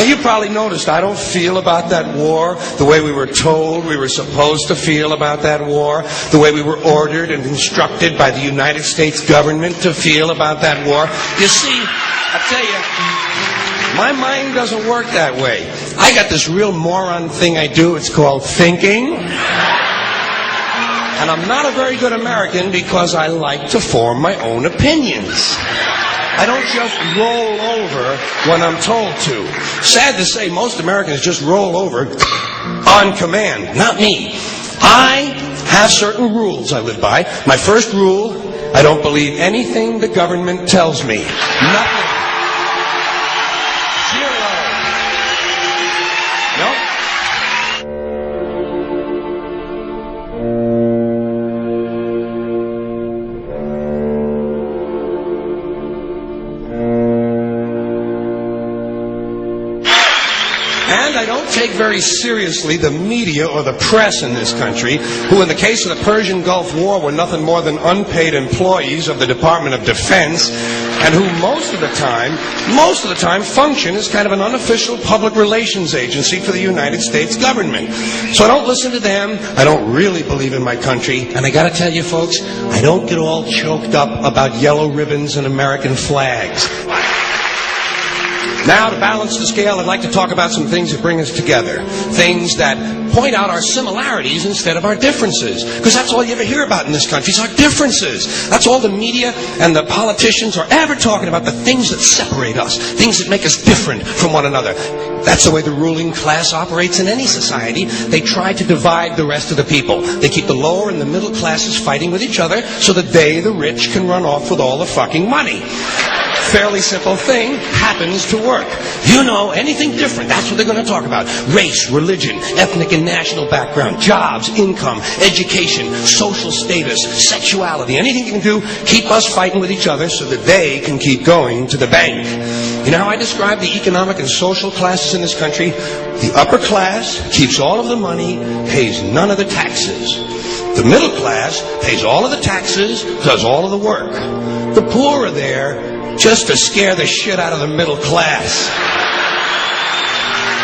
You probably noticed I don't feel about that war the way we were told we were supposed to feel about that war, the way we were ordered and instructed by the United States government to feel about that war. You see, I tell you, my mind doesn't work that way. I got this real moron thing I do. It's called thinking. And I'm not a very good American because I like to form my own opinions. I don't just roll over when I'm told to. Sad to say, most Americans just roll over on command. Not me. I have certain rules I live by. My first rule, I don't believe anything the government tells me. Nothing. Zero. Nope. And I don't take very seriously the media or the press in this country, who in the case of the Persian Gulf War were nothing more than unpaid employees of the Department of Defense, and who most of the time function as kind of an unofficial public relations agency for the United States government. So I don't listen to them. I don't really believe in my country. And I gotta tell you folks, I don't get all choked up about yellow ribbons and American flags. Now, to balance the scale, I'd like to talk about some things that bring us together. Things that point out our similarities instead of our differences. Because that's all you ever hear about in this country is our differences. That's all the media and the politicians are ever talking about, the things that separate us, things that make us different from one another. That's the way the ruling class operates in any society. They try to divide the rest of the people. They keep the lower and the middle classes fighting with each other so that they, the rich, can run off with all the fucking money. Fairly simple thing, happens to work. You know, anything different, that's what they're going to talk about. Race, religion, ethnic and national background, jobs, income, education, social status, sexuality, anything you can do, keep us fighting with each other so that they can keep going to the bank. You know how I describe the economic and social classes in this country? The upper class keeps all of the money, pays none of the taxes. The middle class pays all of the taxes, does all of the work. The poor are there just to scare the shit out of the middle class.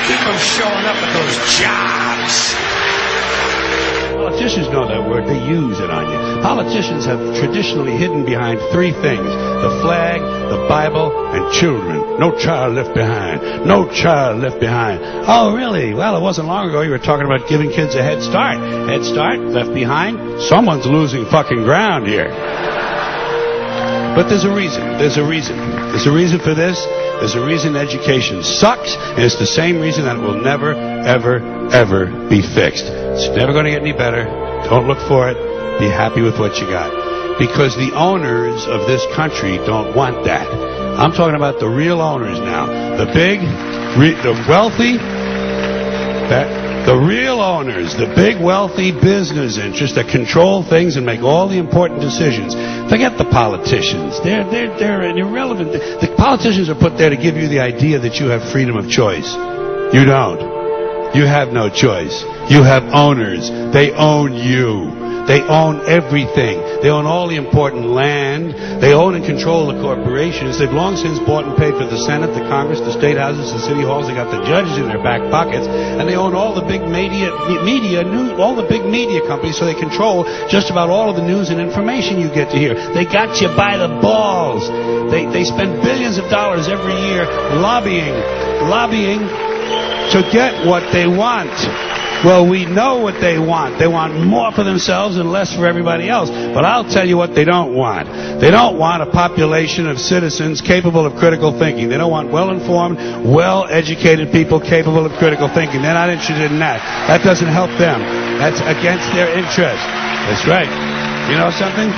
Keep them showing up at those jobs. Politicians know that word. They use it on you. Politicians have traditionally hidden behind three things: the flag, the Bible, and children. No child left behind. No child left behind. Oh, really? Well, it wasn't long ago you were talking about giving kids a head start. Head start? Left behind? Someone's losing fucking ground here. But there's a reason. There's a reason. There's a reason for this. There's a reason education sucks, and it's the same reason that it will never, ever, ever be fixed. It's never going to get any better. Don't look for it. Be happy with what you got. Because the owners of this country don't want that. I'm talking about the real owners now. The big, the wealthy, the real owners, the big wealthy business interests that control things and make all the important decisions. Forget the politicians. They're irrelevant. The politicians are put there to give you the idea that you have freedom of choice. You don't. You have no choice. You have owners. They own you. They own everything. They own all the important land. They own and control the corporations. They've long since bought and paid for the Senate, the Congress, the state houses, the city halls. They got the judges in their back pockets, and they own all the big all the big media companies. So they control just about all of the news and information you get to hear. They got you by the balls. They spend billions of dollars every year lobbying to get what they want. Well, we know what they want. They want more for themselves and less for everybody else. But I'll tell you what they don't want. They don't want a population of citizens capable of critical thinking. They don't want well-informed, well-educated people capable of critical thinking. They're not interested in that. That doesn't help them. That's against their interest. That's right. You know something?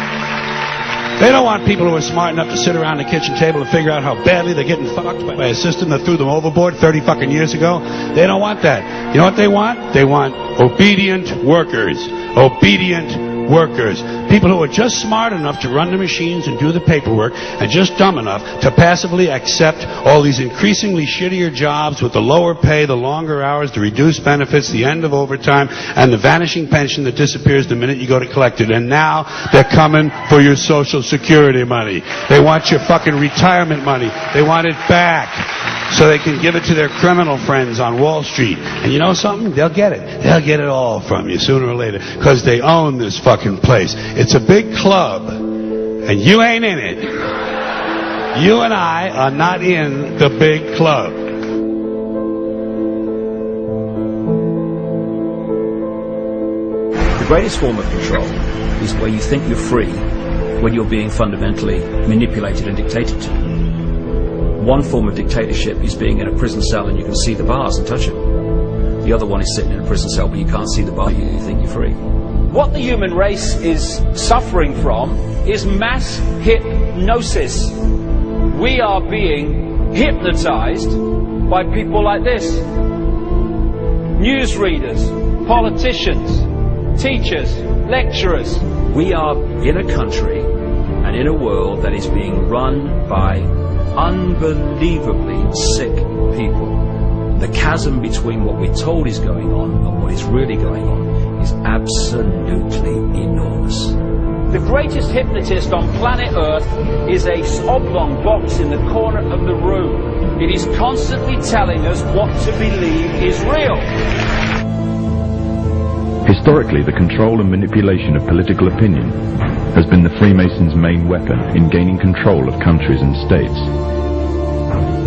They don't want people who are smart enough to sit around the kitchen table and figure out how badly they're getting fucked by a system that threw them overboard 30 fucking years ago. They don't want that. You know what they want? They want obedient workers. Obedient workers, people who are just smart enough to run the machines and do the paperwork and just dumb enough to passively accept all these increasingly shittier jobs with the lower pay, the longer hours, the reduced benefits, the end of overtime, and the vanishing pension that disappears the minute you go to collect it. And now they're coming for your Social Security money. They want your fucking retirement money. They want it back so they can give it to their criminal friends on Wall Street. And you know something? They'll get it. They'll get it all from you sooner or later because they own this fucking place. It's a big club, and you ain't in it. You and I are not in the big club. The greatest form of control is where you think you're free when you're being fundamentally manipulated and dictated to. One form of dictatorship is being in a prison cell and you can see the bars and touch them. The other one is sitting in a prison cell but you can't see the bar, you think you're free. What the human race is suffering from is mass hypnosis. We are being hypnotized by people like this. Newsreaders, politicians, teachers, lecturers. We are in a country and in a world that is being run by unbelievably sick people. The chasm between what we're told is going on and what is really going on is absolutely enormous. The greatest hypnotist on planet Earth is a oblong box in the corner of the room. It is constantly telling us what to believe is real. Historically, the control and manipulation of political opinion has been the Freemasons' main weapon in gaining control of countries and states.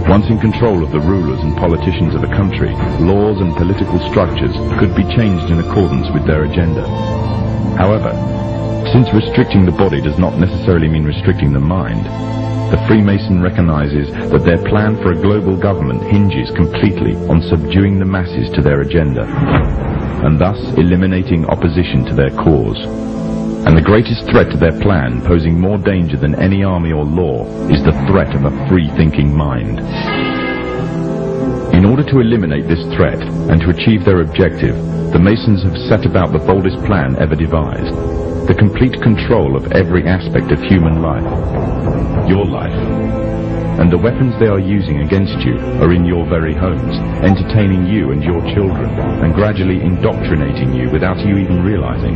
Once in control of the rulers and politicians of a country, laws and political structures could be changed in accordance with their agenda. However, since restricting the body does not necessarily mean restricting the mind, the Freemason recognizes that their plan for a global government hinges completely on subduing the masses to their agenda, and thus eliminating opposition to their cause. And the greatest threat to their plan, posing more danger than any army or law, is the threat of a free-thinking mind. In order to eliminate this threat and to achieve their objective, the Masons have set about the boldest plan ever devised: the complete control of every aspect of human life, your life. And the weapons they are using against you are in your very homes, entertaining you and your children, and gradually indoctrinating you without you even realizing.